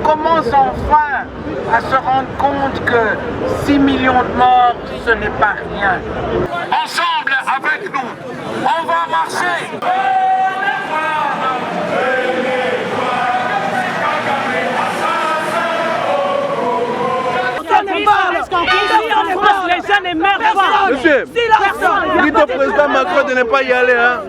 commence enfin à se rendre compte que 6 millions de morts, ce n'est pas rien. Ensemble, avec nous, on va marcher. Les jeunes ne meurent pas. Monsieur, dites au président Macron de ne pas y aller. Hein.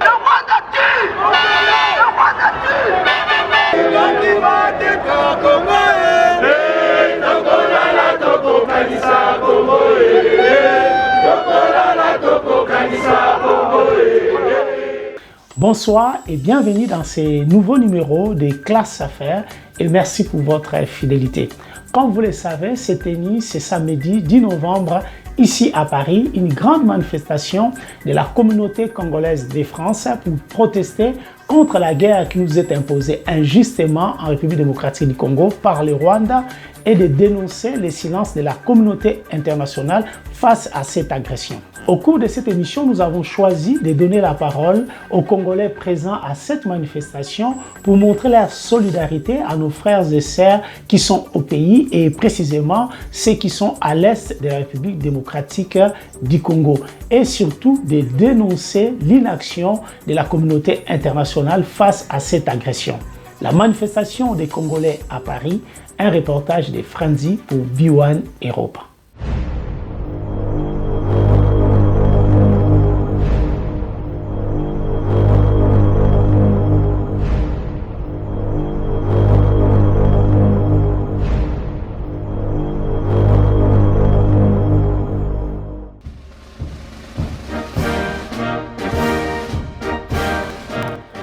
Bonsoir et bienvenue dans ce nouveau numéro des Classes Affaires et merci pour votre fidélité. Comme vous le savez, c'est tenu ce samedi 10 novembre ici à Paris, une grande manifestation de la communauté congolaise de France pour protester contre la guerre qui nous est imposée injustement en République démocratique du Congo par le Rwanda et de dénoncer le silence de la communauté internationale face à cette agression. Au cours de cette émission, nous avons choisi de donner la parole aux Congolais présents à cette manifestation pour montrer leur solidarité à nos frères et sœurs qui sont au pays et précisément ceux qui sont à l'est de la République démocratique du Congo et surtout de dénoncer l'inaction de la communauté internationale face à cette agression. La manifestation des Congolais à Paris, un reportage de Franzi pour B1 Europe.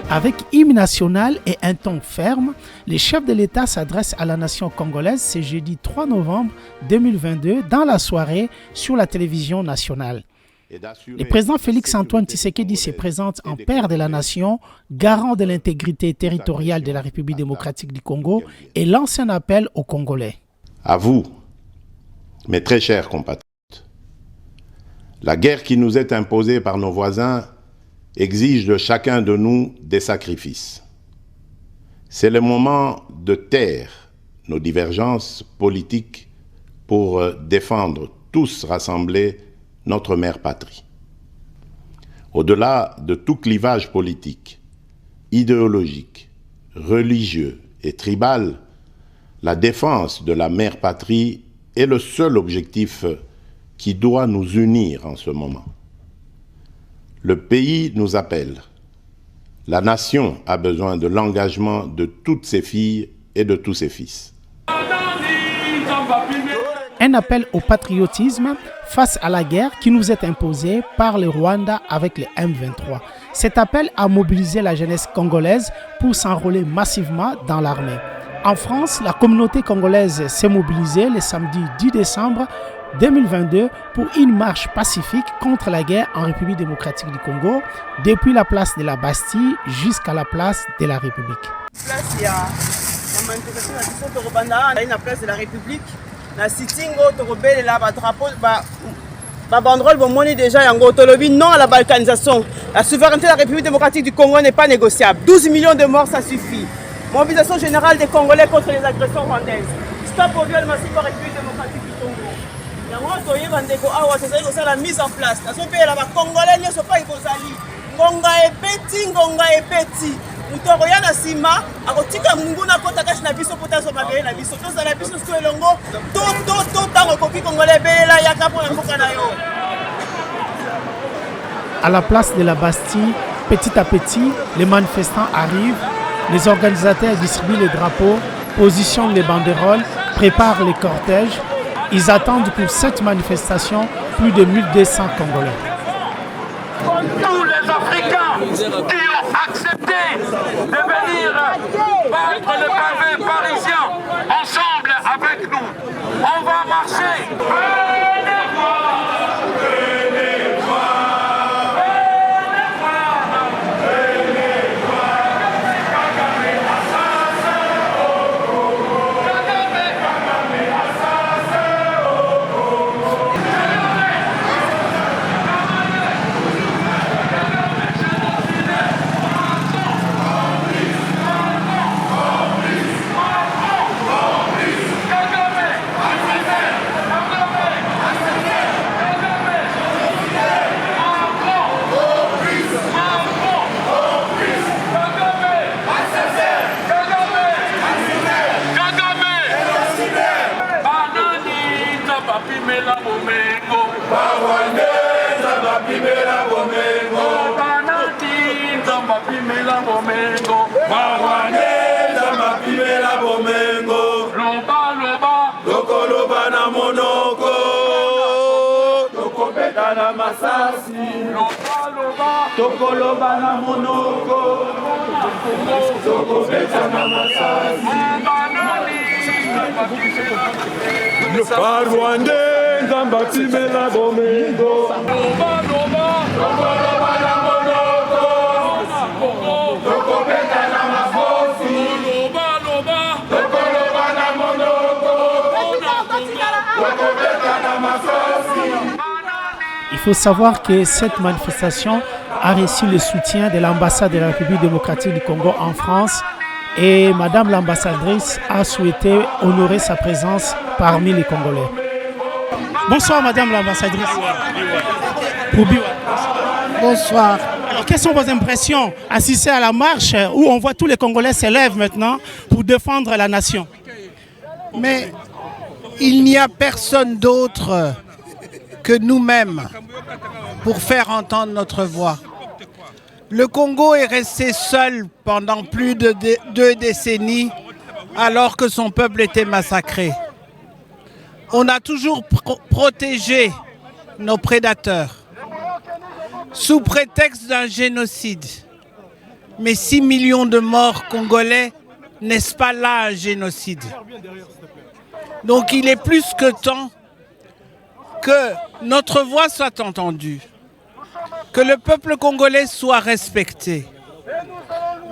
Avec hymne national et un ton ferme, le chef de l'État s'adresse à la nation congolaise ce jeudi 3 novembre 2022 dans la soirée sur la télévision nationale. Le président Félix-Antoine Tshisekedi se présente en père de la nation, garant de l'intégrité territoriale de la République démocratique du Congo et lance un appel aux Congolais. À vous, mes très chers compatriotes, la guerre qui nous est imposée par nos voisins exige de chacun de nous des sacrifices. C'est le moment de taire nos divergences politiques pour défendre tous rassemblés notre mère patrie. Au-delà de tout clivage politique, idéologique, religieux et tribal, la défense de la mère patrie est le seul objectif qui doit nous unir en ce moment. Le pays nous appelle. La nation a besoin de l'engagement de toutes ses filles et de tous ses fils. Un appel au patriotisme face à la guerre qui nous est imposée par le Rwanda avec le M23. Cet appel a mobilisé la jeunesse congolaise pour s'enrôler massivement dans l'armée. En France, la communauté congolaise s'est mobilisée le samedi 10 décembre 2022 pour une marche pacifique contre la guerre en République démocratique du Congo, depuis la place de la Bastille jusqu'à la place de la République. Il y a la manifestation la place de la République. La sitting la drapeau, la banderole, bon, déjà non à la balkanisation. La souveraineté de la République démocratique du Congo n'est pas négociable. 12 millions de morts, ça suffit. Mobilisation générale des Congolais contre les agressions rwandaises. Stop au viol massif en République démocratique du Congo. C'est la mise en place. La Congolais ne sont pas écosali. Ngonga et petit. Mutoya na sima, akotika munguna kota kashi na biso pota so mabele na biso. To sala biso so elongo. To tango koki Congolais bela yaka po na mboka na yo. À la place de la Bastille, petit à petit, les manifestants arrivent. Les organisateurs distribuent les drapeaux, positionnent les banderoles, préparent les cortèges. Ils attendent pour cette manifestation plus de 1200 Congolais. Tous les Africains qui ont accepté de venir battre le pavé parisien, ensemble avec nous, on va marcher. mapimela bomengo. Barwaneza mapimela bomengo. Loba loba. Tokoloba na monoko. Tokobeta na masasi. Loba loba. Tokoloba na monoko. Tokobeta na masasi. Barwaneza mapimela bomengo. Loba loba. Tokoloba na monoko. Tokobeta na masasi. Loba loba. Tokoloba na monoko. Tokobeta na masasi. Il faut savoir que cette manifestation a reçu le soutien de l'ambassade de la République démocratique du Congo en France et Madame l'ambassadrice a souhaité honorer sa présence parmi les Congolais. Bonsoir Madame l'ambassadrice. Bonsoir. Alors, quelles sont vos impressions assister à la marche où on voit tous les Congolais s'élèvent maintenant pour défendre la nation? Mais il n'y a personne d'autre que nous-mêmes pour faire entendre notre voix. Le Congo est resté seul pendant plus de 2 décennies alors que son peuple était massacré. On a toujours protégé nos prédateurs sous prétexte d'un génocide. Mais 6 millions de morts congolais, n'est-ce pas là un génocide? Donc il est plus que temps que notre voix soit entendue, que le peuple congolais soit respecté,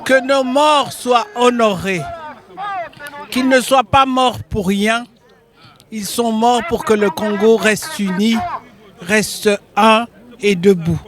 que nos morts soient honorés, qu'ils ne soient pas morts pour rien, ils sont morts pour que le Congo reste uni, reste un et debout.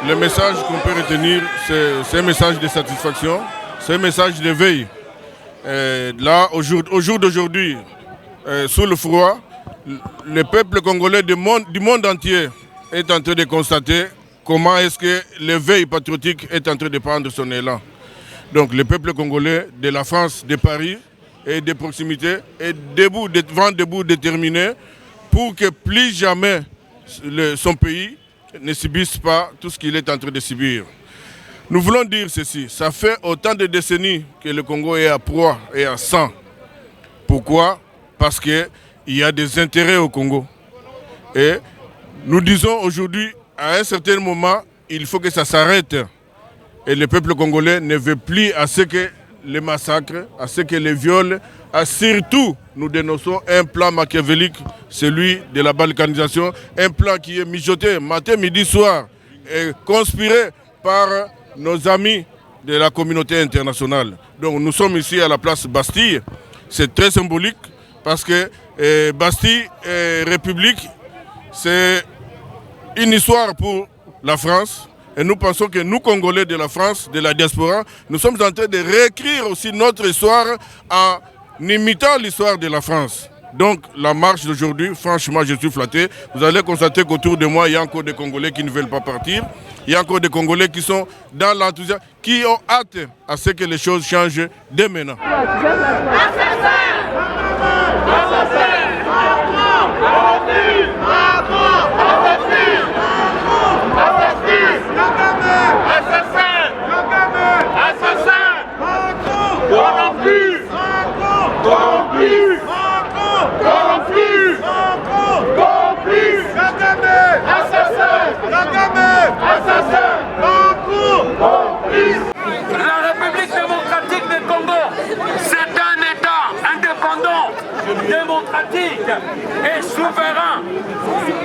Le message qu'on peut retenir, c'est un message de satisfaction, c'est un message d'éveil. Là, au jour d'aujourd'hui, sous le froid, le peuple congolais du monde entier est en train de constater comment est-ce que l'éveil patriotique est en train de prendre son élan. Donc le peuple congolais de la France, de Paris et de proximité est debout, déterminé pour que plus jamais son pays ne subisse pas tout ce qu'il est en train de subir. Nous voulons dire ceci, ça fait autant de décennies que le Congo est à proie et à sang. Pourquoi? Parce qu'il y a des intérêts au Congo. Et nous disons aujourd'hui, à un certain moment, il faut que ça s'arrête. Et le peuple congolais ne veut plus à ce que les massacres, à ce que les viols, surtout nous dénonçons un plan machiavélique, celui de la balkanisation, un plan qui est mijoté matin, midi, soir, et conspiré par nos amis de la communauté internationale. Donc nous sommes ici à la place Bastille, c'est très symbolique parce que Bastille et République, c'est une histoire pour la France. Et nous pensons que nous, Congolais de la France, de la diaspora, nous sommes en train de réécrire aussi notre histoire en imitant l'histoire de la France. Donc la marche d'aujourd'hui, franchement, je suis flatté. Vous allez constater qu'autour de moi, il y a encore des Congolais qui ne veulent pas partir. Il y a encore des Congolais qui sont dans l'enthousiasme, qui ont hâte à ce que les choses changent dès maintenant. La République démocratique du Congo, c'est un État indépendant, démocratique, souverain.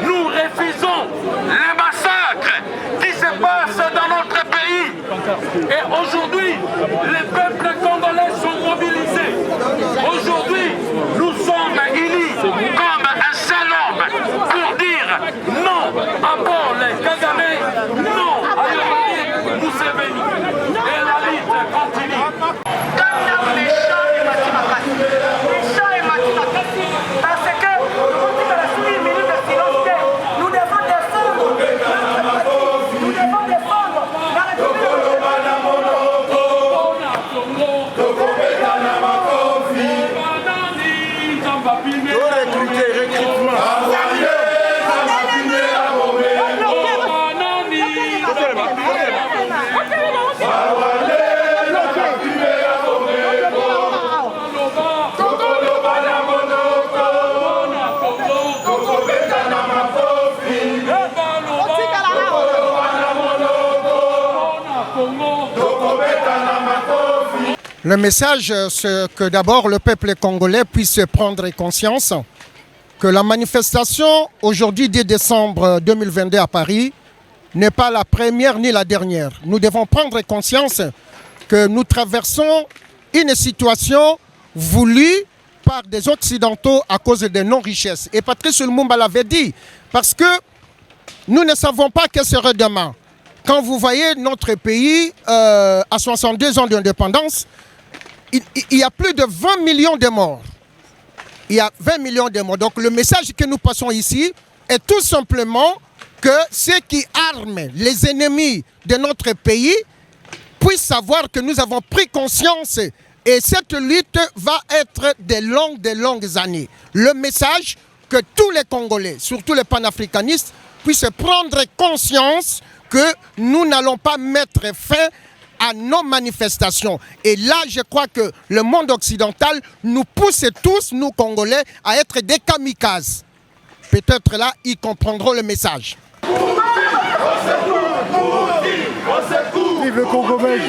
Nous refusons les massacres qui se passent dans notre pays. Et aujourd'hui, les peuples congolais sont mobilisés. Aujourd'hui, nous sommes unis comme un seul homme pour dire non à Paul Kagame, non à Yoweri Museveni. Et la lutte continue. Parce que nous devons défendre la République. Le message, c'est que d'abord le peuple congolais puisse prendre conscience que la manifestation aujourd'hui 10 décembre 2022 à Paris n'est pas la première ni la dernière. Nous devons prendre conscience que nous traversons une situation voulue par des Occidentaux à cause des non-richesses. Et Patrice Lumumba l'avait dit, parce que nous ne savons pas quel sera demain. Quand vous voyez notre pays à 62 ans d'indépendance, il y a plus de 20 millions de morts. Il y a 20 millions de morts. Donc le message que nous passons ici est tout simplement que ceux qui arment les ennemis de notre pays puissent savoir que nous avons pris conscience et cette lutte va être de longues années. Le message que tous les Congolais, surtout les panafricanistes, puissent prendre conscience que nous n'allons pas mettre fin à nos manifestations. Et là, je crois que le monde occidental nous pousse tous, nous Congolais, à être des kamikazes. Peut-être là, ils comprendront le message. Vive le Congo belge.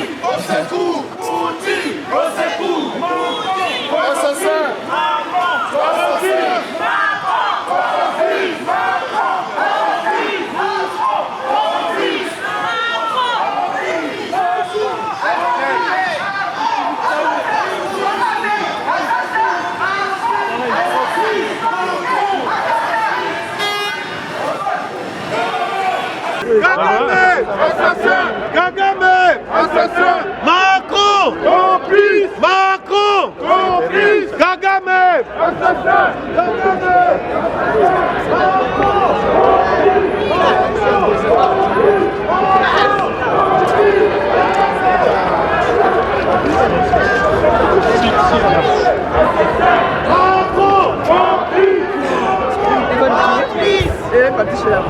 Kagame, assassin! Kagame, assassin! Macron, complice! Macron, complice! Kagame, assassin! Kagame,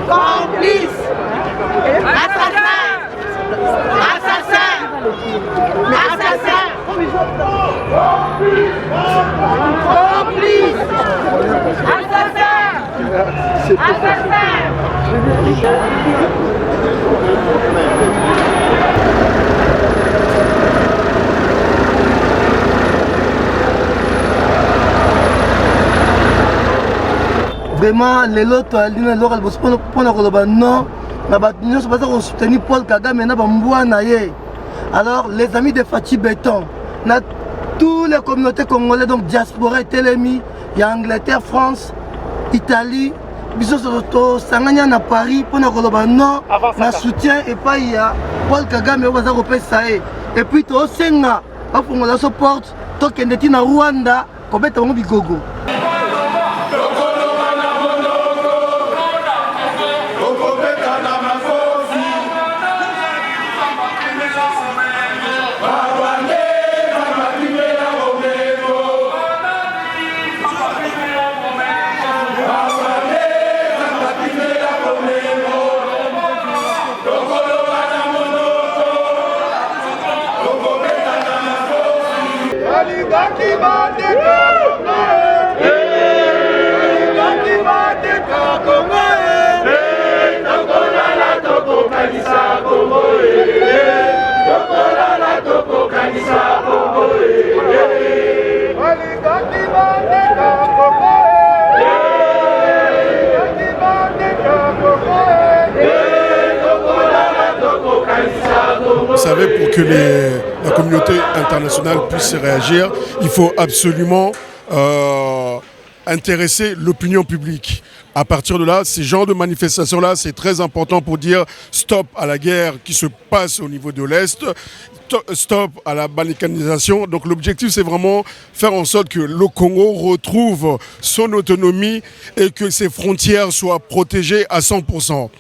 complice! Assassin! Assassin! Assassin! Complice! Assassin! Assassin! Vraiment, les lots, les lots, non. Nous avons soutenu Paul Kagame. Alors, les amis de Fatih Béton, toutes les communautés congolaises, donc diaspora et télémi, il y a Angleterre, France, Italie, Bisosoto, Sanganya na Paris, pour nous soutien et pas il y a Paul Kagame au bazar au et puis to senga, on la supporte, to kendeti na Rwanda, kobeta ngo bigogo. savez, pour que la communauté internationale puisse réagir, il faut absolument intéresser l'opinion publique. À partir de là, ces genres de manifestations-là, c'est très important pour dire stop à la guerre qui se passe au niveau de l'Est, stop à la balkanisation. Donc l'objectif, c'est vraiment faire en sorte que le Congo retrouve son autonomie et que ses frontières soient protégées à 100%.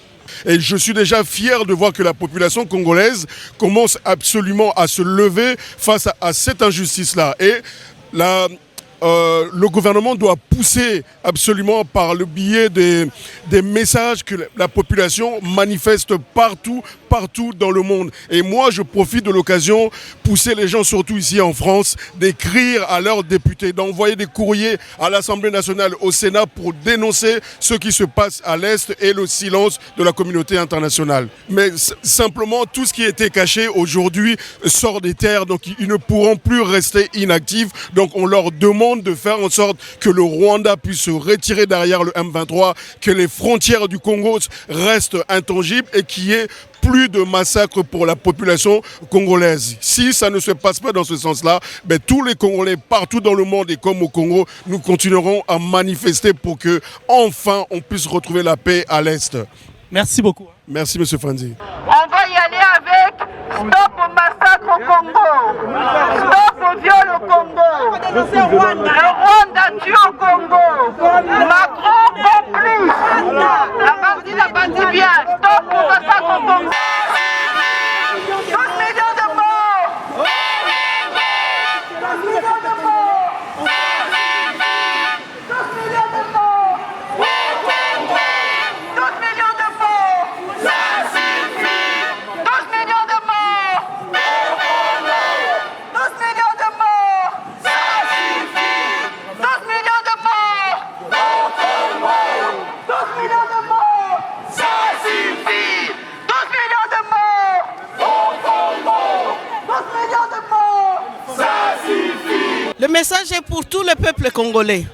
Et je suis déjà fier de voir que la population congolaise commence absolument à se lever face à cette injustice-là. Et le gouvernement doit pousser absolument par le biais des messages que la population manifeste partout dans le monde. Et moi, je profite de l'occasion, pousser les gens, surtout ici en France, d'écrire à leurs députés, d'envoyer des courriers à l'Assemblée nationale, au Sénat, pour dénoncer ce qui se passe à l'Est et le silence de la communauté internationale. Mais simplement, tout ce qui était caché aujourd'hui sort des terres, donc ils ne pourront plus rester inactifs. Donc on leur demande de faire en sorte que le Rwanda puisse se retirer derrière le M23, que les frontières du Congo restent intangibles et qu'il y ait plus de massacres pour la population congolaise. Si ça ne se passe pas dans ce sens-là, tous les Congolais partout dans le monde et comme au Congo, nous continuerons à manifester pour que enfin on puisse retrouver la paix à l'Est. Merci beaucoup. Merci M. Franzi. On va y aller avec stop au massacre au Congo, stop au viol au Congo, le Rwanda tue au Congo, Macron complice, la partie n'a pas dit bien, stop au massacre au Congo. 12 millions de morts, 12 millions de morts, 12 millions de morts, 12 millions de morts. 12 millions de morts! 12 millions de morts! 12 millions de morts! 12 millions de morts! Ça suffit! 12 millions de morts! 12 millions de morts! Ça suffit! Le message est pour tout le peuple congolais,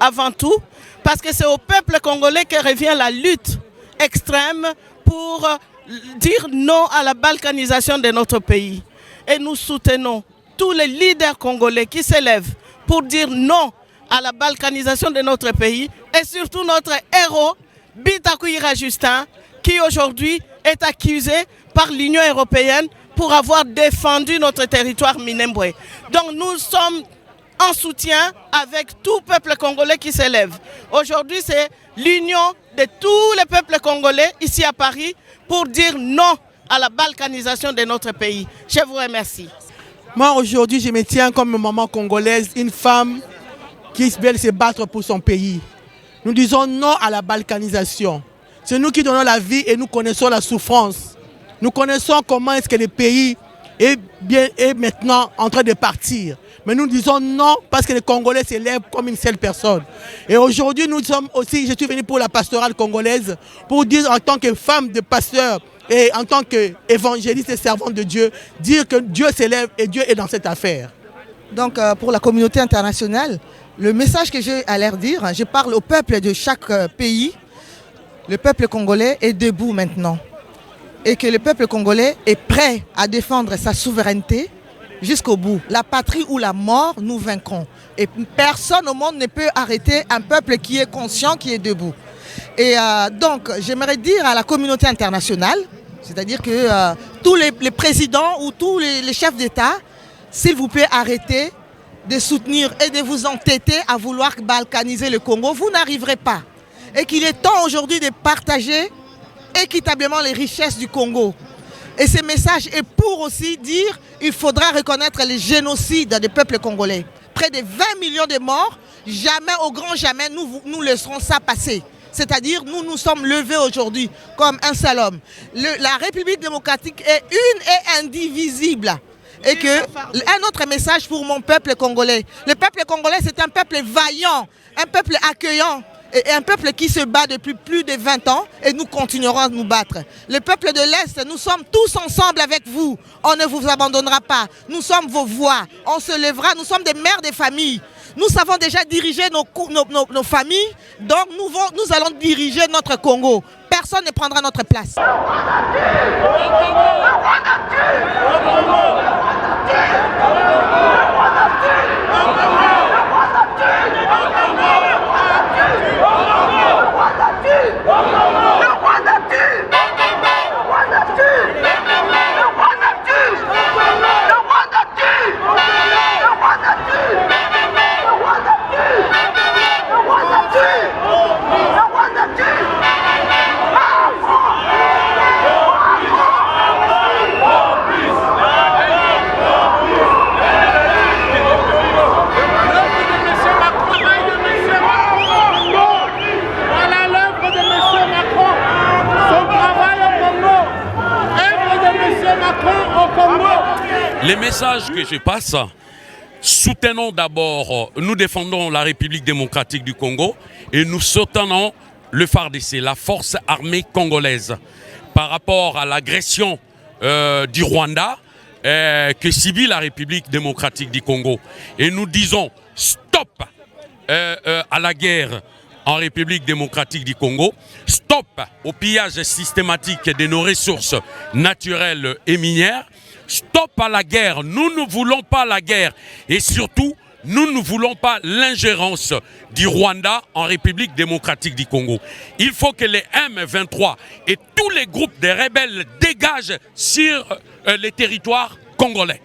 avant tout, parce que c'est au peuple congolais que revient la lutte extrême pour dire non à la balkanisation de notre pays. Et nous soutenons tous les leaders congolais qui s'élèvent pour dire non à la balkanisation de notre pays et surtout notre héros, Bitakwira Justin, qui aujourd'hui est accusé par l'Union européenne pour avoir défendu notre territoire Minembwe. Donc nous sommes en soutien avec tout peuple congolais qui s'élève. Aujourd'hui, c'est l'union de tous les peuples congolais ici à Paris pour dire non à la balkanisation de notre pays. Je vous remercie. Moi, aujourd'hui, je me tiens comme maman congolaise, une femme qui veut se battre pour son pays. Nous disons non à la balkanisation. C'est nous qui donnons la vie et nous connaissons la souffrance. Nous connaissons comment est-ce que le pays est maintenant en train de partir. Mais nous disons non parce que les Congolais s'élèvent comme une seule personne. Et aujourd'hui, nous sommes aussi, je suis venu pour la pastorale congolaise, pour dire en tant que femme de pasteur et en tant qu'évangéliste et servante de Dieu, dire que Dieu s'élève et Dieu est dans cette affaire. Donc pour la communauté internationale, le message que j'ai à leur dire, je parle au peuple de chaque pays, le peuple congolais est debout maintenant. Et que le peuple congolais est prêt à défendre sa souveraineté jusqu'au bout. La patrie ou la mort, nous vaincrons. Et personne au monde ne peut arrêter un peuple qui est conscient, qui est debout. Et donc, j'aimerais dire à la communauté internationale, c'est-à-dire que tous les présidents ou tous les chefs d'État, s'il vous plaît, arrêtez de soutenir et de vous entêter à vouloir balkaniser le Congo. Vous n'arriverez pas. Et qu'il est temps aujourd'hui de partager équitablement les richesses du Congo. Et ce message est pour aussi dire qu'il faudra reconnaître les génocides des peuples congolais. Près de 20 millions de morts, jamais, au grand jamais, nous laisserons ça passer. C'est-à-dire, nous nous sommes levés aujourd'hui comme un seul homme. La République démocratique est une et indivisible. Et que, un autre message pour mon peuple congolais. Le peuple congolais, c'est un peuple vaillant, un peuple accueillant. Et un peuple qui se bat depuis plus de 20 ans et nous continuerons à nous battre. Le peuple de l'Est, nous sommes tous ensemble avec vous. On ne vous abandonnera pas. Nous sommes vos voix. On se lèvera. Nous sommes des mères de famille. Nous savons déjà diriger nos familles. Donc nous allons diriger notre Congo. Personne ne prendra notre place. Les messages que je passe, soutenons d'abord, nous défendons la République démocratique du Congo et nous soutenons le FARDC, la force armée congolaise, par rapport à l'agression du Rwanda que subit la République démocratique du Congo. Et nous disons stop à la guerre en République démocratique du Congo, stop au pillage systématique de nos ressources naturelles et minières, stop à la guerre. Nous ne voulons pas la guerre et surtout, nous ne voulons pas l'ingérence du Rwanda en République démocratique du Congo. Il faut que les M23 et tous les groupes de rebelles dégagent sur les territoires congolais.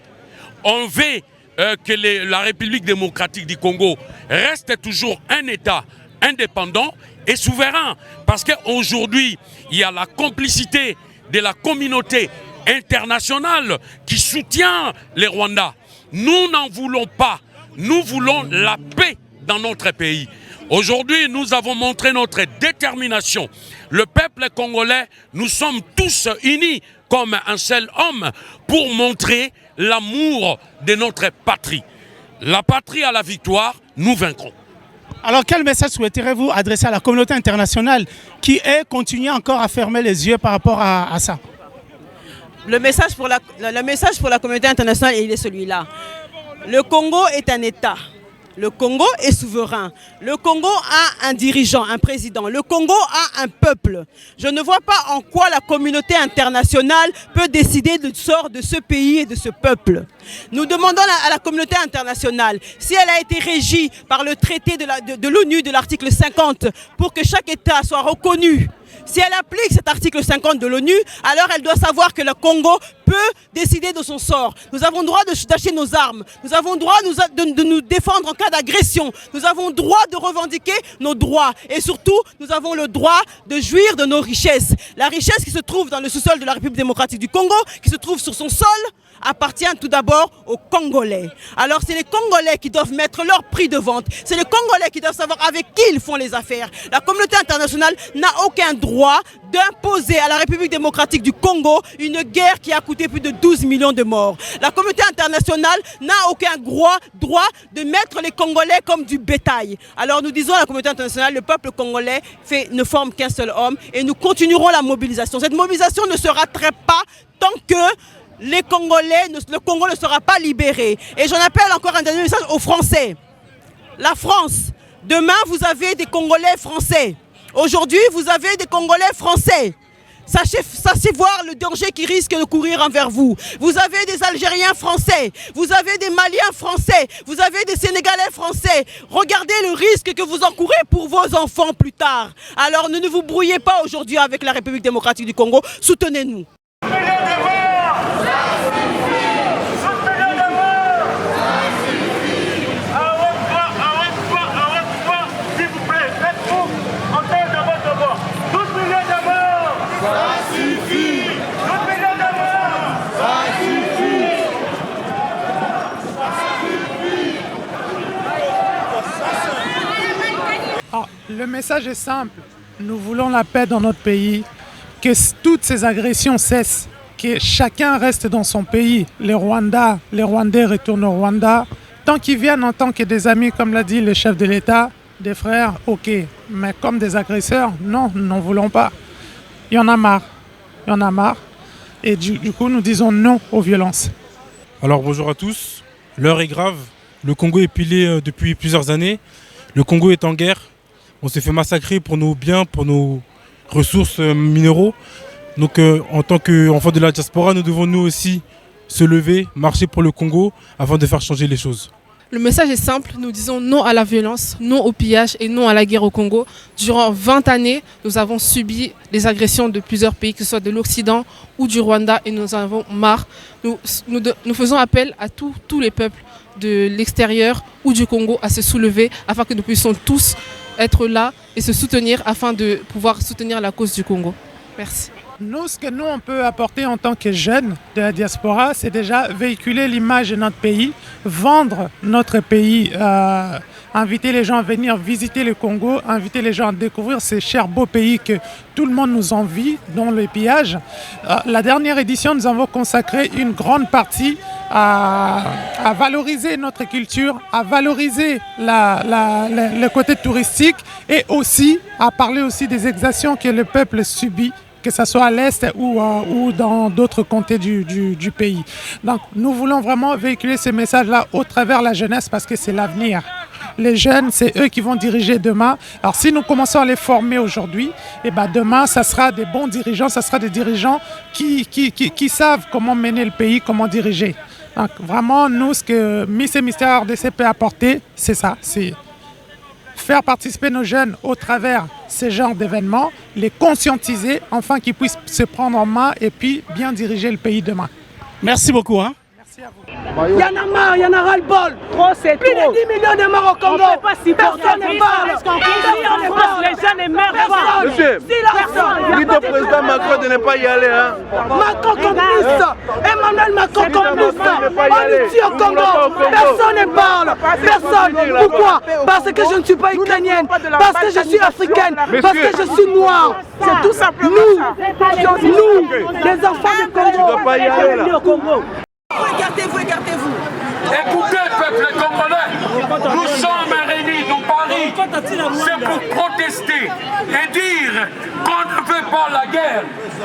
On veut que la République démocratique du Congo reste toujours un État indépendant et souverain. Parce qu'aujourd'hui, il y a la complicité de la communauté internationale qui soutient les Rwandais. Nous n'en voulons pas. Nous voulons la paix dans notre pays. Aujourd'hui, nous avons montré notre détermination. Le peuple congolais, nous sommes tous unis comme un seul homme pour montrer l'amour de notre patrie. La patrie à la victoire, nous vaincrons. Alors quel message souhaiterez-vous adresser à la communauté internationale qui continue encore à fermer les yeux par rapport à ça? Le message pour la communauté internationale, il est celui-là. Le Congo est un État. Le Congo est souverain. Le Congo a un dirigeant, un président. Le Congo a un peuple. Je ne vois pas en quoi la communauté internationale peut décider du sort de ce pays et de ce peuple. Nous demandons à la communauté internationale, si elle a été régie par le traité de l'ONU de l'article 50 pour que chaque État soit reconnu, si elle applique cet article 50 de l'ONU, alors elle doit savoir que le Congo peut décider de son sort. Nous avons le droit d'acheter nos armes. Nous avons le droit de nous défendre en cas d'agression. Nous avons le droit de revendiquer nos droits. Et surtout, nous avons le droit de jouir de nos richesses. La richesse qui se trouve dans le sous-sol de la République démocratique du Congo, qui se trouve sur son sol, appartient tout d'abord aux Congolais. Alors c'est les Congolais qui doivent mettre leur prix de vente. C'est les Congolais qui doivent savoir avec qui ils font les affaires. La communauté internationale n'a aucun droit d'imposer à la République démocratique du Congo une guerre qui a coûté plus de 12 millions de morts. La communauté internationale n'a aucun droit de mettre les Congolais comme du bétail. Alors nous disons à la communauté internationale, le peuple congolais ne forme qu'un seul homme et nous continuerons la mobilisation. Cette mobilisation ne se raterait pas tant que le Congo ne sera pas libéré. Et j'en appelle encore un dernier message aux Français. La France, demain vous avez des Congolais français. Aujourd'hui vous avez des Congolais français. Sachez voir le danger qui risque de courir envers vous. Vous avez des Algériens français, vous avez des Maliens français, vous avez des Sénégalais français. Regardez le risque que vous encourez pour vos enfants plus tard. Alors ne vous brouillez pas aujourd'hui avec la République démocratique du Congo. Soutenez-nous. Le message est simple. Nous voulons la paix dans notre pays, que toutes ces agressions cessent, que chacun reste dans son pays. Les Rwandais retournent au Rwanda. Tant qu'ils viennent en tant que des amis, comme l'a dit le chef de l'État, des frères, ok. Mais comme des agresseurs, non, nous n'en voulons pas. Il y en a marre. Il y en a marre. Et du coup, nous disons non aux violences. Alors bonjour à tous. L'heure est grave. Le Congo est pilé depuis plusieurs années. Le Congo est en guerre. On s'est fait massacrer pour nos biens, pour nos ressources minéraux. Donc en tant qu'enfants de la diaspora, nous devons nous aussi se lever, marcher pour le Congo afin de faire changer les choses. Le message est simple, nous disons non à la violence, non au pillage et non à la guerre au Congo. Durant 20 années, nous avons subi les agressions de plusieurs pays, que ce soit de l'Occident ou du Rwanda, et nous en avons marre. Nous faisons appel à tous les peuples de l'extérieur ou du Congo à se soulever afin que nous puissions tous être là et se soutenir afin de pouvoir soutenir la cause du Congo. Merci. Ce que nous, on peut apporter en tant que jeunes de la diaspora, c'est déjà véhiculer l'image de notre pays, vendre notre pays, inviter les gens à venir visiter le Congo, inviter les gens à découvrir ces chers beaux pays que tout le monde nous envie, dont le pillage. La dernière édition, nous avons consacré une grande partie à valoriser notre culture, à valoriser le côté touristique et aussi à parler aussi des exactions que le peuple subit, que ce soit à l'Est ou dans d'autres comtés du pays. Donc nous voulons vraiment véhiculer ce message-là au travers de la jeunesse parce que c'est l'avenir. Les jeunes, c'est eux qui vont diriger demain. Alors si nous commençons à les former aujourd'hui, et ben demain, ça sera des bons dirigeants, ça sera des dirigeants qui savent comment mener le pays, comment diriger. Donc vraiment, nous, ce que Miss et Mister RDC peut apporter, c'est ça, c'est faire participer nos jeunes au travers de ces genres d'événements, les conscientiser, afin qu'ils puissent se prendre en main et puis bien diriger le pays demain. Merci beaucoup. Il y en a marre, il y en a ras-le-bol. Trop, c'est plus de 10 millions de morts au Congo. Personne ne parle. Les jeunes ne meurent pas. Monsieur, dites au président Macron de ne pas y aller. Hein. Macron communiste. Emmanuel Macron communiste. On est ici au Congo. Personne ne parle. Personne. Pourquoi? Parce que je ne suis pas ukrainienne. Parce que je suis africaine. Parce que je suis noire. C'est tout simplement nous, les enfants du Congo. Tu ne dois pas y aller là. Écartez-vous, écartez-vous. Écoutez, peuple congolais, nous sommes réunis dans Paris, c'est pour protester et dire qu'on ne veut pas la guerre.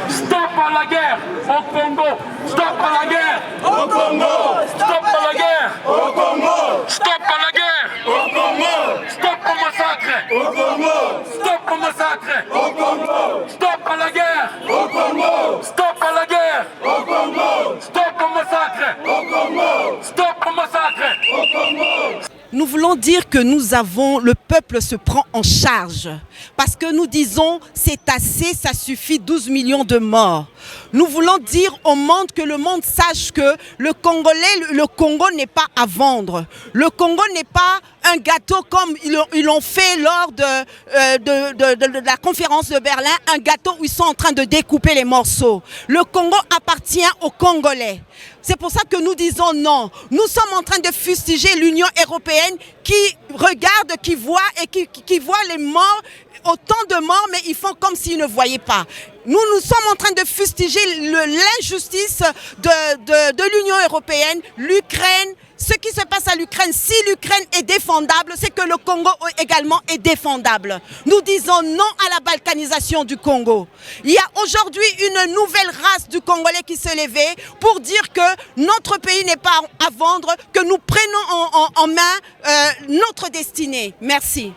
Stop à la guerre au Congo. Stop à la guerre au Congo. Stop à la guerre au Congo. Stop à la guerre au Congo. Stop au massacre au Congo. Stop au massacre au Congo. Stop à la guerre au Congo. Stop à la guerre au Congo. Stop au massacre au Congo. Stop au massacre au Congo. Nous voulons dire que le peuple se prend en charge. Parce que nous disons, c'est assez, ça suffit, 12 millions de morts. Nous voulons dire au monde que le monde sache que le Congo n'est pas à vendre. Le Congo n'est pas un gâteau comme ils l'ont fait lors de la conférence de Berlin, un gâteau où ils sont en train de découper les morceaux. Le Congo appartient aux Congolais. C'est pour ça que nous disons non. Nous sommes en train de fustiger l'Union européenne qui regarde, qui voit et qui voit les morts, autant de morts, mais ils font comme s'ils ne voyaient pas. Nous sommes en train de fustiger l'injustice de l'Union européenne, l'Ukraine. Ce qui se passe à l'Ukraine, si l'Ukraine est défendable, c'est que le Congo également est défendable. Nous disons non à la balkanisation du Congo. Il y a aujourd'hui une nouvelle race du Congolais qui s'est levée pour dire que notre pays n'est pas à vendre, que nous prenons en main notre destinée. Merci.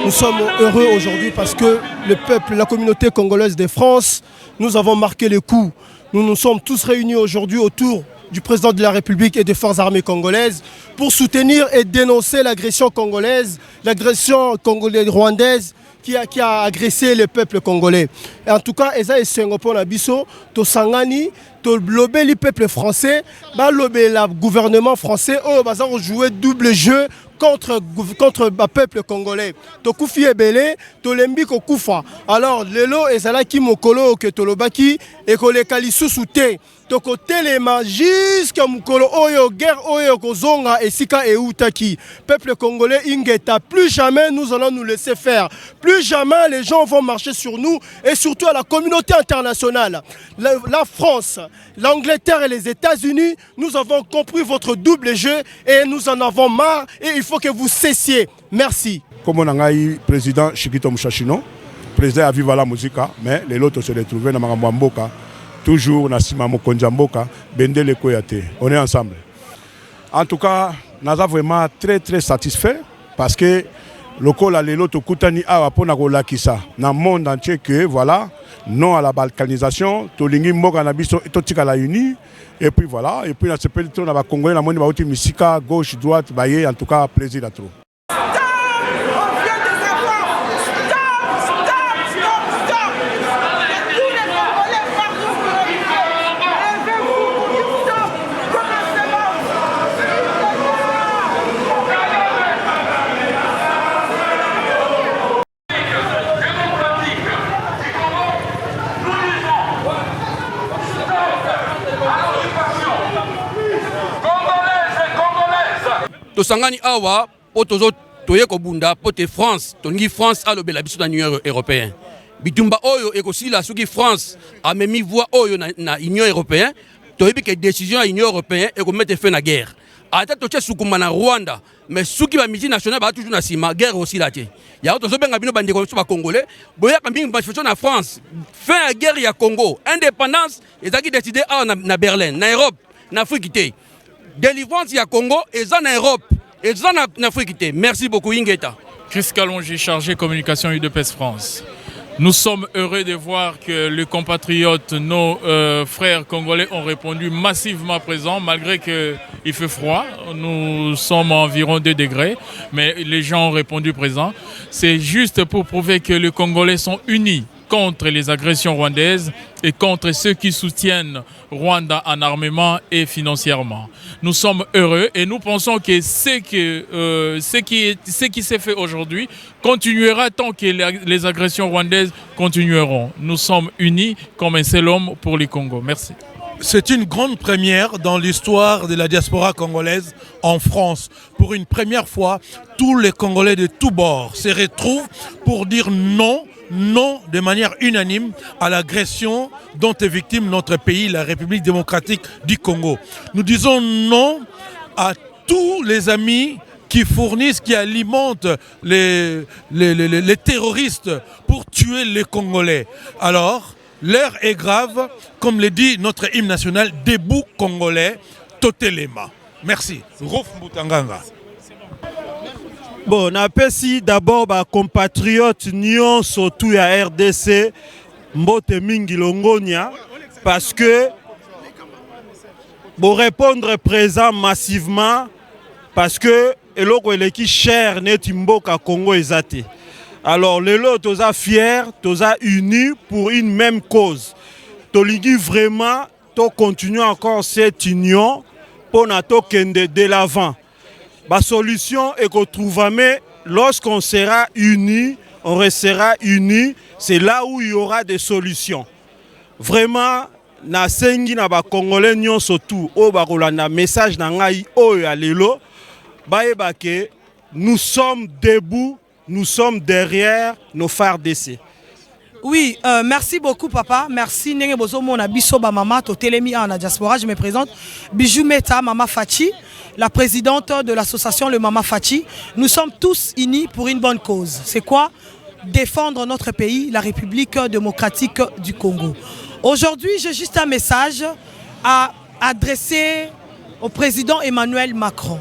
Nous sommes heureux aujourd'hui parce que le peuple, la communauté congolaise de France, nous avons marqué le coup. Nous nous sommes tous réunis aujourd'hui autour du président de la République et des forces armées congolaises pour soutenir et dénoncer l'agression congolaise, l'agression congolaise rwandaise qui a agressé le peuple congolais. Et en tout cas, Eza et Sengopo Nabiso, to Sangani, to lobé le peuple français, ba lobé le gouvernement français, bah ça jouer double jeu contre le peuple congolais. To Koufi Ebele, to Lembi Kokufa. Alors, lelo ezala ki mokolo ke to lobaki et ko le kalisu soute. To ko telema jusqu'à mokolo oyo guerre oyo kozonga esika eutaki. Peuple congolais ingeta, plus jamais nous allons nous laisser faire. Plus jamais les gens vont marcher sur nous et surtout à la communauté internationale. La France, l'Angleterre et les États-Unis, nous avons compris votre double jeu et nous en avons marre et il faut que vous cessiez. Merci. Comme on a eu président Chikito Mouchachino, président à Viva la Musica, mais les autres se retrouvaient dans Maramboka, toujours dans Simamo Konjamboka, Bendele Koyate. On est ensemble. En tout cas, nous sommes vraiment très très satisfaits parce que lokola lelo tokutani awa pona kolakisa na monde entier que voilà, non à la balkanisation, tolingi mboka na biso totika uni. Et puis voilà, et puis na sepeli to na ba Congolais na moni ba uti misika gauche droite baye, en tout cas plaisir à trop. Tosangani awa po tozo toye ko bunda po te France tongi France alobela biso na Union européenne bitumba oyo ekosila soki France amemi voix oyo na Union européenne toyebi ke décision ya Union européenne ekomete fin na guerre ata toche sukuma na Rwanda mais soki ba misi national ba toujours na sima guerre aussi la tie ya tozo benga bino bandeko biso ba Congolais boya kambi manifestation na France fin ya guerre ya Congo indépendance ezaki décidé na Berlin na Europe na Afrique te. Délivrance ya Congo et en Europe et en Afrique. Merci beaucoup Ingeta. Chris Kalonji, chargé communication UDPS France. Nous sommes heureux de voir que les compatriotes, nos frères congolais ont répondu massivement présents malgré qu'il fait froid. Nous sommes à environ 2 degrés, mais les gens ont répondu présents. C'est juste pour prouver que les Congolais sont unis contre les agressions rwandaises et contre ceux qui soutiennent Rwanda en armement et financièrement. Nous sommes heureux et nous pensons que ce qui s'est fait aujourd'hui continuera tant que les agressions rwandaises continueront. Nous sommes unis comme un seul homme pour le Congo. Merci. C'est une grande première dans l'histoire de la diaspora congolaise en France. Pour une première fois, tous les Congolais de tous bords se retrouvent pour dire non de manière unanime à l'agression dont est victime notre pays, la République démocratique du Congo. Nous disons non à tous les amis qui fournissent, qui alimentent les terroristes pour tuer les Congolais. Alors, l'heure est grave, comme le dit notre hymne national, debout Congolais, Totelema. Merci. Rof Mbutanganga. Bon, napesi d'abord ba compatriotes nyonso surtout ya RDC mbote mingi longonia parce que pour répondre présent massivement parce que eloko eleki cher neti mboka Congo ezate. Alors lelo toza fiers, toza unis pour une même cause. Tolingi vraiment to continuer encore cette union pour na to kende de l'avant. La solution est qu'on trouve, mais lorsqu'on sera unis, on restera unis, c'est là où il y aura des solutions. Vraiment, na sengi na ba Congolais nyon surtout au bakolanda message na ngai o ya lelo ba ke nous sommes debout, nous sommes derrière nos FARDC. Oui, merci beaucoup papa. Merci Nenge Bozomo na biso ba mama to telemi en diaspora. Je me présente Bijou Meta Mama Fachi, la présidente de l'association Le Mama Fachi. Nous sommes tous unis pour une bonne cause. C'est quoi? Défendre notre pays, la République démocratique du Congo. Aujourd'hui, j'ai juste un message à adresser au président Emmanuel Macron.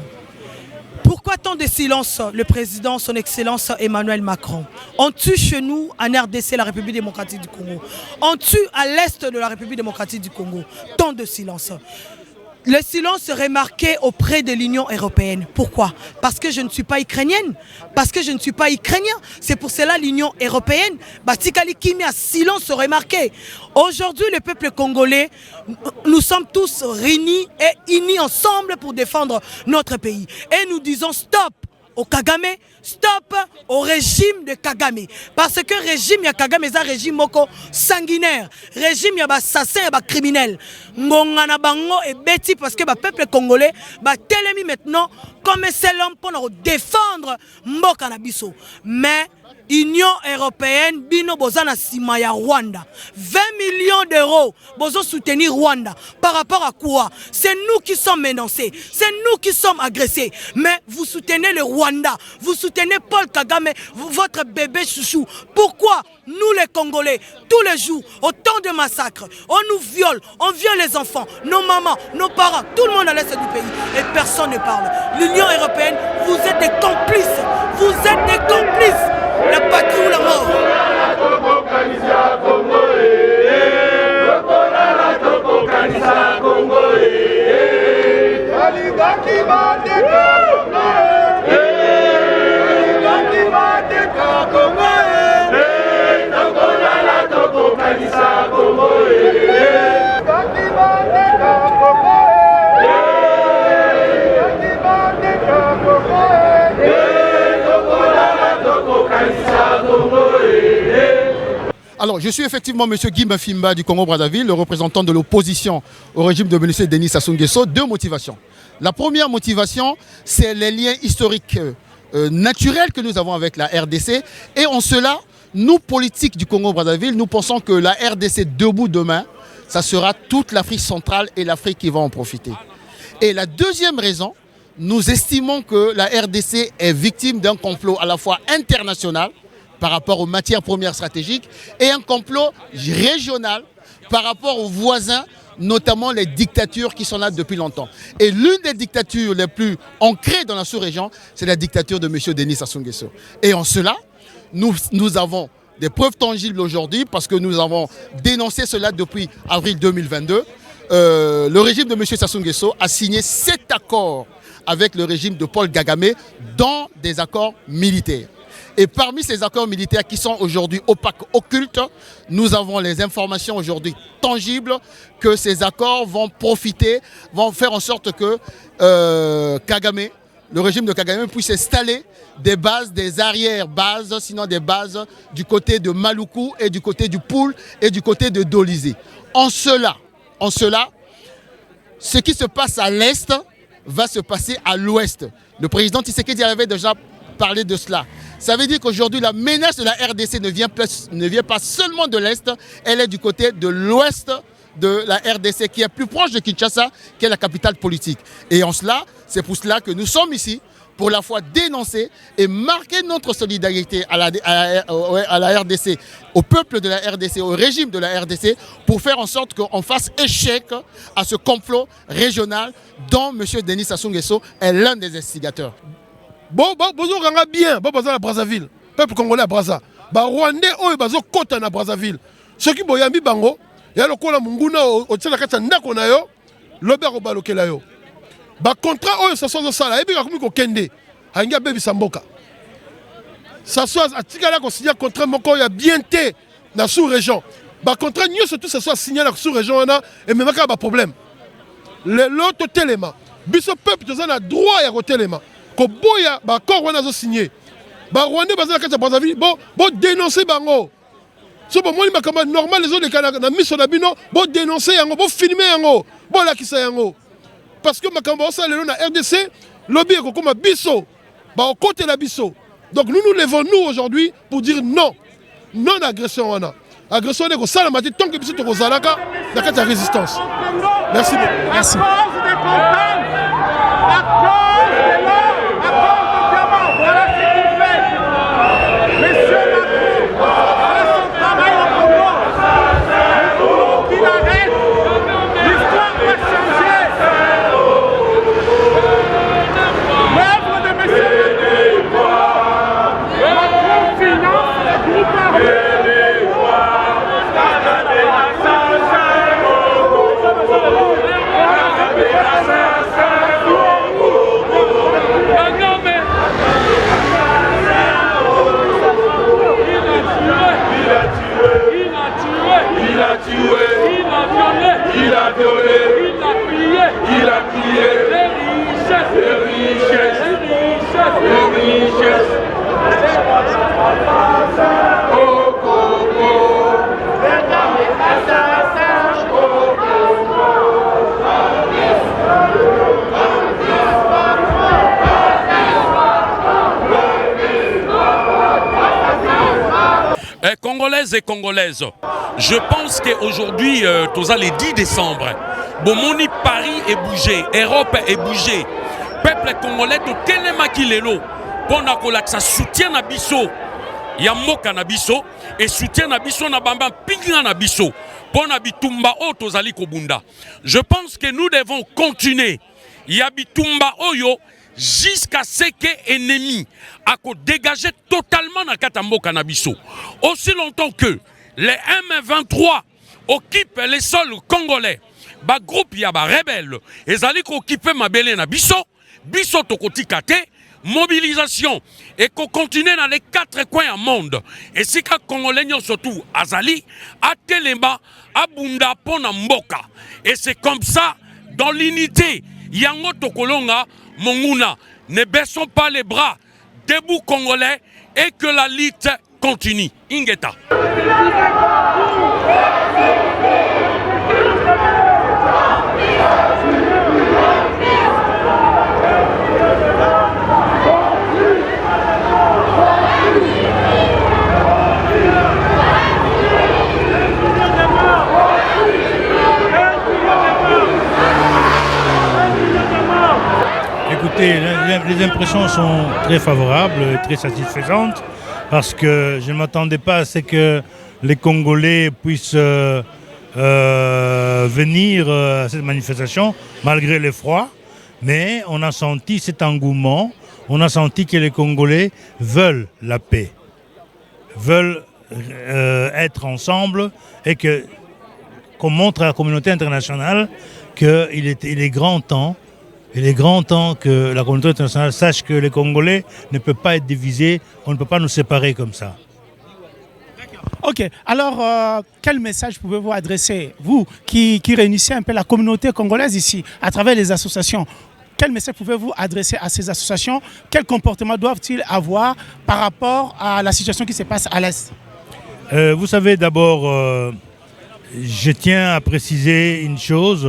Pourquoi tant de silence, le président, son excellence Emmanuel Macron? On tue chez nous en RDC, la République démocratique du Congo. On tue à l'est de la République démocratique du Congo. Tant de silence. Le silence serait marqué auprès de l'Union européenne. Pourquoi? Parce que je ne suis pas ukrainienne. Parce que je ne suis pas ukrainien. C'est pour cela l'Union européenne, Batikali Kimi, à silence serait marqué. Aujourd'hui, le peuple congolais, nous sommes tous réunis et unis ensemble pour défendre notre pays. Et nous disons stop au Kagame, stop au régime de Kagame. Parce que le régime de Kagame est un régime sanguinaire. Régime de assassin et criminel. Ngongana bango et bêtis parce que le peuple congolais va télémi maintenant comme un seul homme pour défendre Mboka Nabiso. Mais Union européenne, bino bozana simaya Rwanda. 20 millions d'euros, bozo soutenir Rwanda. Par rapport à quoi? C'est nous qui sommes menacés. C'est nous qui sommes agressés. Mais vous soutenez le Rwanda. Rwanda. Vous soutenez Paul Kagame, votre bébé chouchou. Pourquoi nous les Congolais, tous les jours, autant de massacres, on nous viole, on viole les enfants, nos mamans, nos parents, tout le monde à l'est du pays et personne ne parle. L'Union européenne, vous êtes des complices. Vous êtes des complices. La patrie ou la mort. Alors, je suis effectivement M. Guy Mafimba du Congo-Brazzaville, le représentant de l'opposition au régime de M. Denis Sassou Nguesso. Deux motivations. La première motivation, c'est les liens historiques naturels que nous avons avec la RDC. Et en cela, nous, politiques du Congo-Brazzaville, nous pensons que la RDC debout demain, ça sera toute l'Afrique centrale et l'Afrique qui va en profiter. Et la deuxième raison, nous estimons que la RDC est victime d'un complot à la fois international, par rapport aux matières premières stratégiques, et un complot régional par rapport aux voisins, notamment les dictatures qui sont là depuis longtemps. Et l'une des dictatures les plus ancrées dans la sous-région, c'est la dictature de M. Denis Sassou Nguesso. Et en cela, nous avons des preuves tangibles aujourd'hui, parce que nous avons dénoncé cela depuis avril 2022. Le régime de M. Sassou Nguesso a signé 7 accords avec le régime de Paul Kagame, dans des accords militaires. Et parmi ces accords militaires qui sont aujourd'hui opaques, occultes, nous avons les informations aujourd'hui tangibles que ces accords vont profiter, vont faire en sorte que Kagame, le régime de Kagame, puisse installer des bases, des arrière-bases, sinon des bases du côté de Maluku et du côté du Poul et du côté de Dolizé. En cela, ce qui se passe à l'Est va se passer à l'Ouest. Le président Tshisekedi avait déjà parlé de cela. Ça veut dire qu'aujourd'hui, la menace de la RDC ne vient pas seulement de l'Est, elle est du côté de l'Ouest de la RDC, qui est plus proche de Kinshasa, qui est la capitale politique. Et en cela, c'est pour cela que nous sommes ici, pour la fois dénoncer et marquer notre solidarité à la RDC, au peuple de la RDC, au régime de la RDC, pour faire en sorte qu'on fasse échec à ce complot régional dont M. Denis Sassou Nguesso est l'un des instigateurs. Bon, bien, la Brazzaville, peuple congolais à Brazza. Rwandais, bazo kota na Brazzaville. Ce qui boyambi bango, ya lokola munguna o tsela kata ndako na yo, lobe ko balokela yo. Ba contrat oyo saso sala, ebi ka ko kende. Hangia bebi samboka. Saso atikala ko signer contrat moko ya bien té na sous-région. Ba contrat nyo surtout saso signer na sous-région na et même ka ba problème. L'autre téléma, biso peuple toza na droit ya ko téléma. Ko boya ba accord wana zo signer. Ba Rwandais bazala kata Brazzaville, bon dénoncer bango. So bon moni makamba normal les autres na miso na bino, bon dénoncer yango, bon filmer yango, bon lakisa yango. Parce que makamba ça lelo na RDC, lobby ko koma biso, ba au côté la biso. Donc nous levons nous aujourd'hui pour dire non. Non agression wana. Agression de ko sala mati tant que biso to ko zalaka na kata résistance. Merci beaucoup. Merci. Congolaises et Congolaises, je pense qu'aujourd'hui, le 10 décembre, Bomoni Paris est bougé, Europe est bougé, peuple congolais, tout Kenemaki Lelo, pona kolakisa soutien na biso ya mboka na biso et soutien na biso na bamba pinga na biso pona bitumba o tozali kobunda. Je pense que nous devons continuer ya bitumba oyo jusqu'à ce que ennemi a dégager totalement na kata mboka na biso. Aussi longtemps que les M23 occupent les sols congolais, ba groupe ya ba rebelle ezali ko occuper mabele na biso, biso tokotika te. Mobilisation et qu'on continue dans les 4 coins du monde. Et si les Congolais surtout Azali, à Telema, à Bunda, Pona Mboka. Et c'est comme ça, dans l'unité, Yango Tokolonga, Monguna, ne baissons pas les bras, debout Congolais, et que la lutte continue. Ingeta. Écoutez, les impressions sont très favorables, très satisfaisantes, parce que je ne m'attendais pas à ce que les Congolais puissent venir à cette manifestation, malgré le froid. Mais on a senti cet engouement, on a senti que les Congolais veulent la paix, veulent être ensemble et qu'on montre à la communauté internationale qu'il est grand temps. Il est grand temps que la communauté internationale sache que les Congolais ne peuvent pas être divisés, on ne peut pas nous séparer comme ça. Ok, alors quel message pouvez-vous adresser, vous qui réunissez un peu la communauté congolaise ici, à travers les associations? Quel message pouvez-vous adresser à ces associations? Quel comportement doivent-ils avoir par rapport à la situation qui se passe à l'Est? Vous savez, d'abord, je tiens à préciser une chose.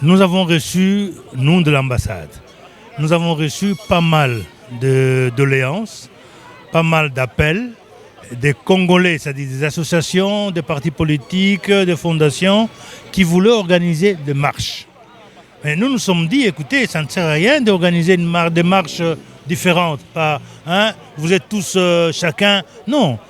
Nous avons reçu, nous de l'ambassade, nous avons reçu pas mal de doléances, pas mal d'appels des Congolais, c'est-à-dire des associations, des partis politiques, des fondations qui voulaient organiser des marches. Mais nous nous sommes dit, écoutez, ça ne sert à rien d'organiser des marches différentes. Vous êtes tous chacun. Non.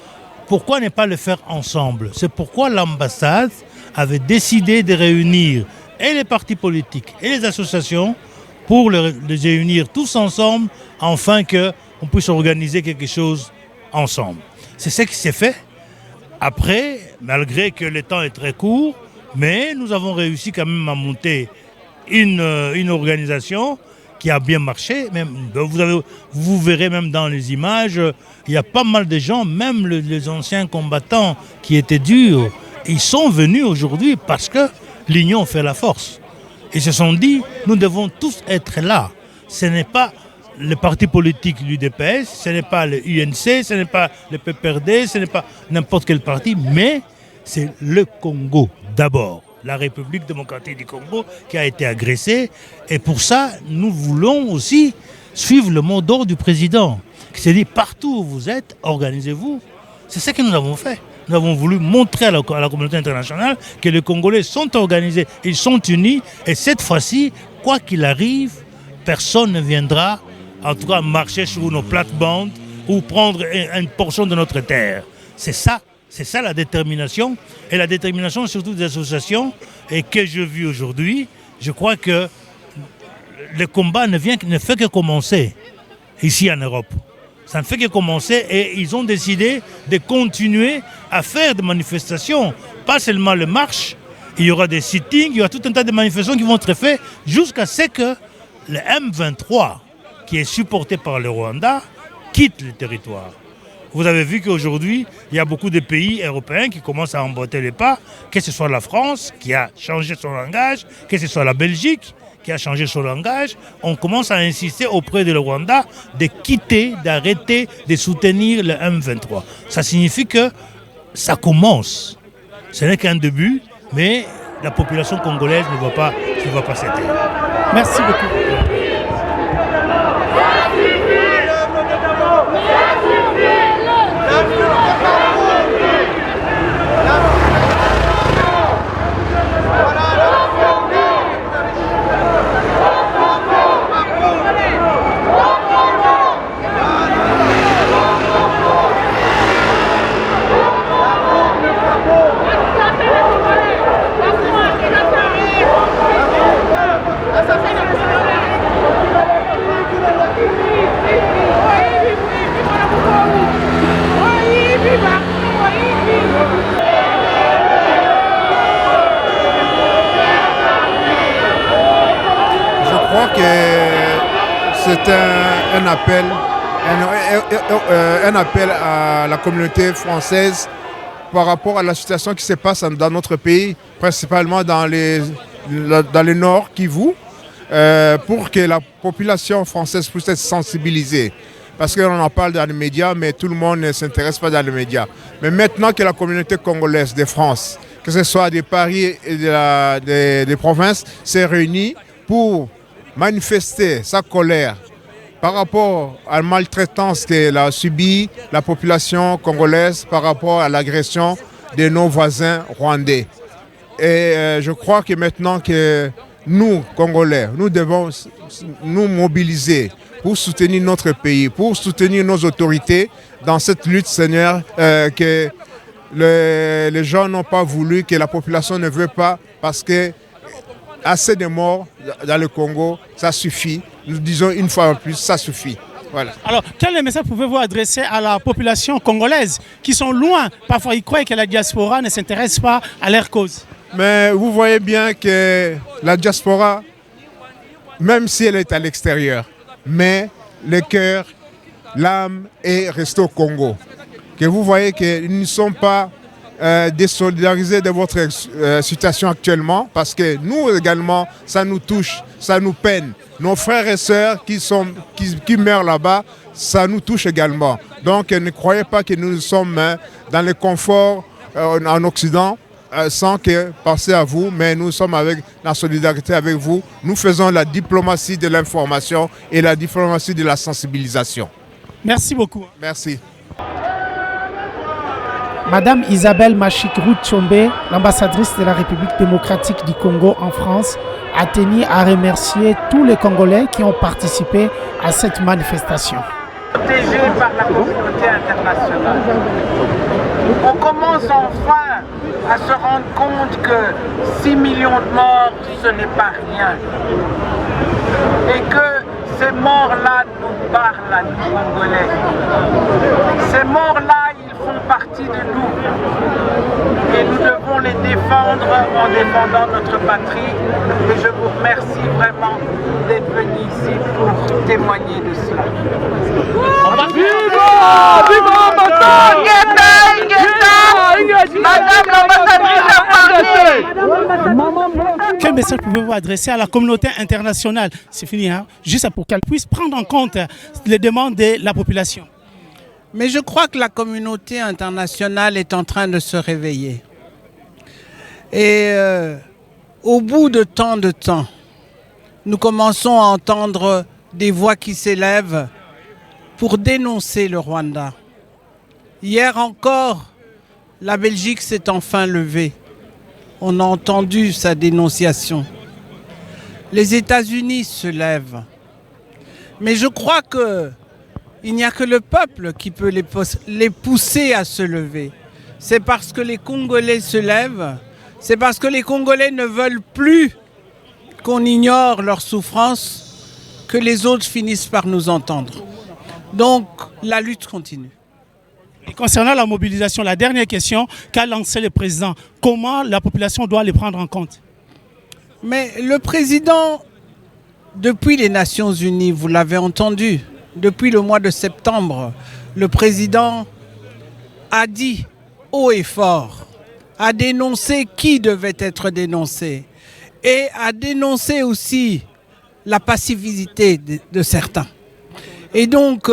Pourquoi ne pas le faire ensemble? C'est pourquoi l'ambassade avait décidé de réunir et les partis politiques et les associations pour les réunir tous ensemble afin qu'on puisse organiser quelque chose ensemble. C'est ce qui s'est fait. Après, malgré que le temps est très court, mais nous avons réussi quand même à monter une organisation qui a bien marché. Même, vous verrez même dans les images, il y a pas mal de gens, même les anciens combattants qui étaient durs, ils sont venus aujourd'hui parce que l'union fait la force. Ils se sont dit, nous devons tous être là. Ce n'est pas le parti politique, l'UDPS, ce n'est pas le UNC, ce n'est pas le PPRD, ce n'est pas n'importe quel parti, mais c'est le Congo d'abord. La République démocratique du Congo qui a été agressée. Et pour ça, nous voulons aussi suivre le mot d'ordre du président, qui s'est dit, partout où vous êtes, organisez-vous. C'est ce que nous avons fait. Nous avons voulu montrer à la communauté internationale que les Congolais sont organisés, ils sont unis, et cette fois-ci, quoi qu'il arrive, personne ne viendra, en tout cas, marcher sur nos plates-bandes ou prendre une portion de notre terre. C'est ça la détermination, et la détermination surtout des associations, et que je vis aujourd'hui. Je crois que le combat ne fait que commencer ici en Europe. Ça ne fait que commencer et ils ont décidé de continuer à faire des manifestations. Pas seulement les marches, il y aura des sittings, il y aura tout un tas de manifestations qui vont être faites jusqu'à ce que le M23, qui est supporté par le Rwanda, quitte le territoire. Vous avez vu qu'aujourd'hui, il y a beaucoup de pays européens qui commencent à emboîter les pas, que ce soit la France qui a changé son langage, que ce soit la Belgique qui a changé son langage. On commence à insister auprès de le Rwanda de quitter, d'arrêter de soutenir le M23. Ça signifie que ça commence. Ce n'est qu'un début, mais la population congolaise ne va pas s'éteindre. Merci beaucoup. crois que c'est un appel à la communauté française par rapport à la situation qui se passe dans notre pays, principalement dans le nord Kivu, pour que la population française puisse être sensibilisée. Parce qu'on en parle dans les médias, mais tout le monde ne s'intéresse pas dans les médias. Mais maintenant que la communauté congolaise de France, que ce soit de Paris et des provinces, s'est réunie pour manifester sa colère par rapport à la maltraitance qu'elle a subie la population congolaise par rapport à l'agression de nos voisins rwandais. Et je crois que maintenant que nous, Congolais, nous devons nous mobiliser pour soutenir notre pays, pour soutenir nos autorités dans cette lutte, Seigneur, que les gens n'ont pas voulu, que la population ne veut pas, parce que assez de morts dans le Congo, ça suffit. Nous disons une fois en plus, ça suffit. Voilà. Alors, quel message pouvez-vous adresser à la population congolaise qui sont loin? Parfois, ils croient que la diaspora ne s'intéresse pas à leur cause. Mais vous voyez bien que la diaspora, même si elle est à l'extérieur, mais le cœur, l'âme est restée au Congo. Que vous voyez qu'ils ne sont pas désolidarisés de votre situation actuellement, parce que nous également, ça nous touche, ça nous peine. Nos frères et sœurs qui meurent là-bas, ça nous touche également. Donc ne croyez pas que nous sommes dans le confort en Occident, sans que penser à vous, mais nous sommes avec la solidarité avec vous. Nous faisons la diplomatie de l'information et la diplomatie de la sensibilisation. Merci beaucoup. Merci. Madame Isabelle Machik-Rout-Tchombe, l'ambassadrice de la République démocratique du Congo en France, a tenu à remercier tous les Congolais qui ont participé à cette manifestation. Protégé par la communauté internationale. On commence enfin à se rendre compte que 6 millions de morts, ce n'est pas rien. Et que ces morts-là nous parlent à nous, Congolais. Ces morts-là, ils font partie de nous. Et nous devons les défendre en défendant notre patrie. Et je vous remercie vraiment d'être venu ici pour témoigner de cela. Viva! Viva Madame l'ambassadrice a parlé! Quel message pouvez-vous adresser à la communauté internationale? C'est fini, hein? Juste pour qu'elle puisse prendre en compte les demandes de la population. Mais je crois que la communauté internationale est en train de se réveiller. Et au bout de tant de temps, nous commençons à entendre des voix qui s'élèvent pour dénoncer le Rwanda. Hier encore, la Belgique s'est enfin levée. On a entendu sa dénonciation. Les États-Unis se lèvent. Mais je crois qu'il n'y a que le peuple qui peut les pousser à se lever. C'est parce que les Congolais se lèvent, c'est parce que les Congolais ne veulent plus qu'on ignore leurs souffrances que les autres finissent par nous entendre. Donc la lutte continue. Et concernant la mobilisation, la dernière question qu'a lancé le président, comment la population doit les prendre en compte? Mais le président, depuis les Nations Unies, vous l'avez entendu, depuis le mois de septembre, le président a dit haut et fort, a dénoncé qui devait être dénoncé et a dénoncé aussi la passivité de certains. Et donc,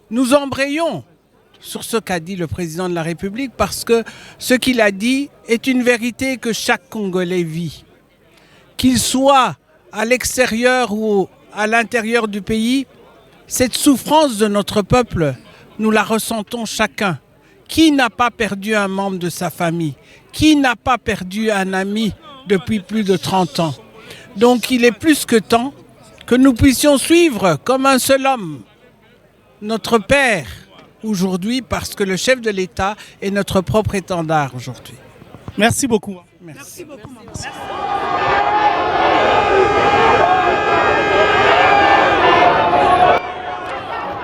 nous embrayons sur ce qu'a dit le président de la République parce que ce qu'il a dit est une vérité que chaque Congolais vit. Qu'il soit à l'extérieur ou à l'intérieur du pays, cette souffrance de notre peuple, nous la ressentons chacun. Qui n'a pas perdu un membre de sa famille? Qui n'a pas perdu un ami depuis plus de 30 ans? Donc il est plus que temps que nous puissions suivre comme un seul homme notre Père aujourd'hui, parce que le chef de l'État est notre propre étendard aujourd'hui. Merci beaucoup. Merci beaucoup.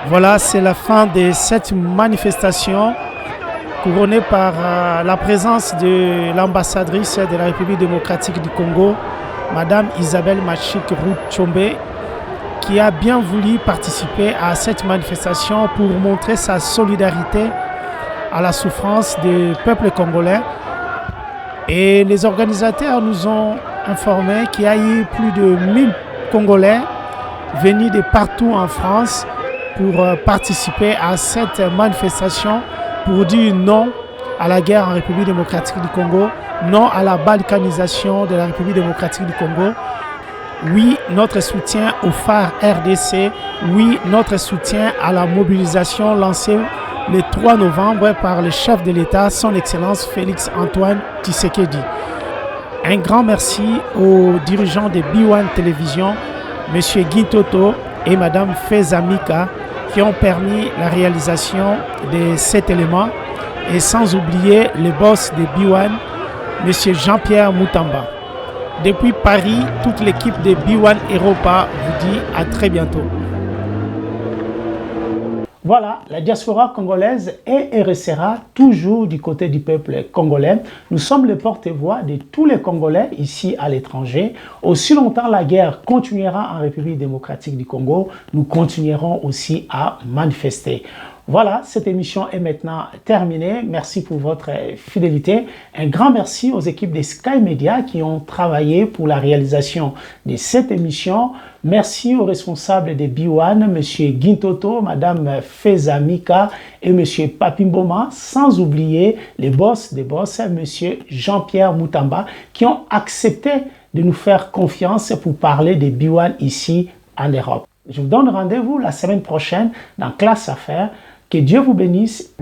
Voilà, c'est la fin de cette manifestation couronnée par la présence de l'ambassadrice de la République démocratique du Congo, Madame Isabelle Machik-Rout-Chombe, qui a bien voulu participer à cette manifestation pour montrer sa solidarité à la souffrance du peuple congolais. Et les organisateurs nous ont informé qu'il y a eu plus de 1000 Congolais venus de partout en France pour participer à cette manifestation pour dire non à la guerre en République démocratique du Congo, non à la balkanisation de la République démocratique du Congo. Oui, notre soutien au phare RDC. Oui, notre soutien à la mobilisation lancée le 3 novembre par le chef de l'État, son Excellence Félix Antoine Tshisekedi. Un grand merci aux dirigeants de B1 Télévision, M. Gintoto et Mme Fezamika, qui ont permis la réalisation de cet élément. Et sans oublier le boss de B1, M. Jean-Pierre Moutamba. Depuis Paris, toute l'équipe de B1 Europa vous dit à très bientôt. Voilà, la diaspora congolaise est et restera toujours du côté du peuple congolais. Nous sommes les porte-voix de tous les Congolais ici à l'étranger. Aussi longtemps la guerre continuera en République démocratique du Congo, nous continuerons aussi à manifester. Voilà, cette émission est maintenant terminée. Merci pour votre fidélité. Un grand merci aux équipes de Sky Media qui ont travaillé pour la réalisation de cette émission. Merci aux responsables de B1, M. Gintoto, Mme Fezamika et M. Papimboma, sans oublier les boss des boss, M. Jean-Pierre Moutamba, qui ont accepté de nous faire confiance pour parler de B1 ici en Europe. Je vous donne rendez-vous la semaine prochaine dans Classe Affaires. Que Dieu vous bénisse.